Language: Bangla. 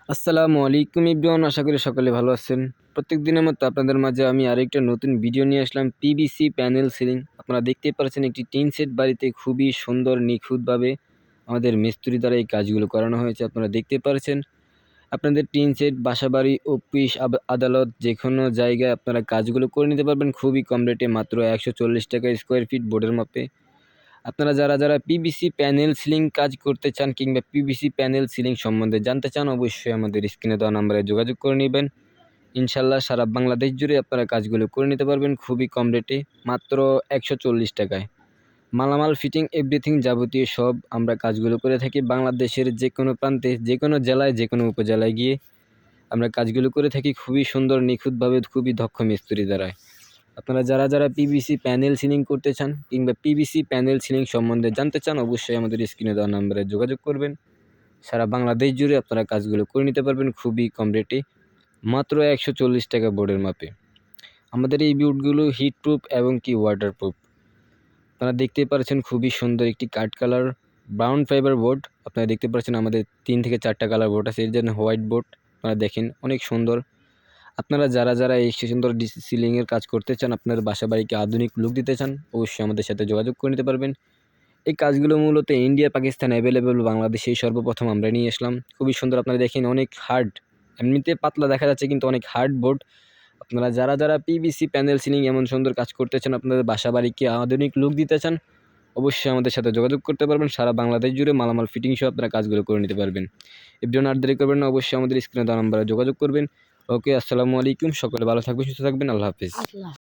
আসসালামু আলাইকুম এভরিওয়ান, আশা করি সকলে ভালো আছেন। প্রত্যেক দিনের মতো আপনাদের মাঝে আমি আরেকটা নতুন ভিডিও নিয়ে আসলাম। পিভিসি প্যানেল সিলিং আপনারা দেখতেই পাচ্ছেন, একটি টিন সেট বাড়িতে খুবই সুন্দর নিখুঁতভাবে আমাদের মিস্ত্রি দ্বারা এই কাজগুলো করানো হয়েছে। আপনারা দেখতে পাচ্ছেন, আপনাদের টিন সেট, বাসাবাড়ি, অফিস, আদালত যে কোনো জায়গায় আপনারা কাজগুলো করে নিতে পারবেন খুবই কম রেটে, মাত্র ১৪০ টাকা স্কোয়ার ফিট বোর্ডের মাপে। আপনারা যারা পিভিসি প্যানেল সিলিং কাজ করতে চান কিংবা পিভিসি প্যানেল সিলিং সম্বন্ধে জানতে চান, অবশ্যই আমাদের স্ক্রিনে দেওয়া নাম্বারে যোগাযোগ করে নেবেন। ইনশাল্লাহ সারা বাংলাদেশ জুড়ে আপনারা কাজগুলো করে নিতে পারবেন খুবই কম রেটে, মাত্র ১৪০ টাকায়। মালামাল, ফিটিং, এভরিথিং যাবতীয় সব আমরা কাজগুলো করে থাকি বাংলাদেশের যে কোনো প্রান্তে, যে কোনো জেলায়, যে কোনো উপজেলায় গিয়ে আমরা কাজগুলো করে থাকি খুবই সুন্দর নিখুঁতভাবে, খুবই দক্ষ মিস্ত্রি দ্বারায়। আপনারা যারা পিভিসি প্যানেল সিলিং করতে চান কিংবা পিভিসি প্যানেল সিলিং সম্বন্ধে জানতে চান, অবশ্যই আমাদের স্ক্রিনে দেওয়া নাম্বারে যোগাযোগ করবেন। সারা বাংলাদেশ জুড়ে আপনারা কাজগুলো করে নিতে পারবেন খুবই কম রেটে, মাত্র ১৪০ টাকা বোর্ডের মাপে। আমাদের এই বোর্ডগুলো হিট প্রুফ এবং কি ওয়াটার প্রুফ। আপনারা দেখতেই পাচ্ছেন খুবই সুন্দর একটি কাঠ কালার ব্রাউন ফাইবার বোর্ড। আপনারা দেখতে পাচ্ছেন আমাদের ৩ থেকে ৪টা কালার বোর্ড আছে, এর জন্য হোয়াইট বোর্ড। আপনারা দেখেন অনেক সুন্দর। আপনারা যারা এই সুন্দর সিলিংয়ের কাজ করতে চান, আপনার বাসাবাড়িকে আধুনিক লুক দিতে চান, অবশ্যই আমাদের সাথে যোগাযোগ করে নিতে পারবেন। এই কাজগুলো মূলত ইন্ডিয়া, পাকিস্তান অ্যাভেলেবল, বাংলাদেশেই সর্বপ্রথম আমরা নিয়ে আসলাম। খুবই সুন্দর, আপনারা দেখেন অনেক হার্ড, এমনিতে পাতলা দেখা যাচ্ছে কিন্তু অনেক হার্ড বোর্ড। আপনারা যারা পিভিসি প্যানেল সিলিং এমন সুন্দর কাজ করতে চান, আপনাদের বাসাবাড়িকে আধুনিক লুক দিতে চান, অবশ্যই আমাদের সাথে যোগাযোগ করতে পারবেন। সারা বাংলাদেশ জুড়ে মালামাল ফিটিং সহ আপনারা কাজগুলো করে নিতে পারবেন। এর জন্য আর দেরি করবেন না, অবশ্যই আমাদের স্ক্রিনে দেওয়া নাম্বারে যোগাযোগ করবেন। ওকে, আসসালামু আলাইকুম। সকলে ভালো থাকবেন, সুস্থ থাকবেন। আল্লাহ হাফিজ।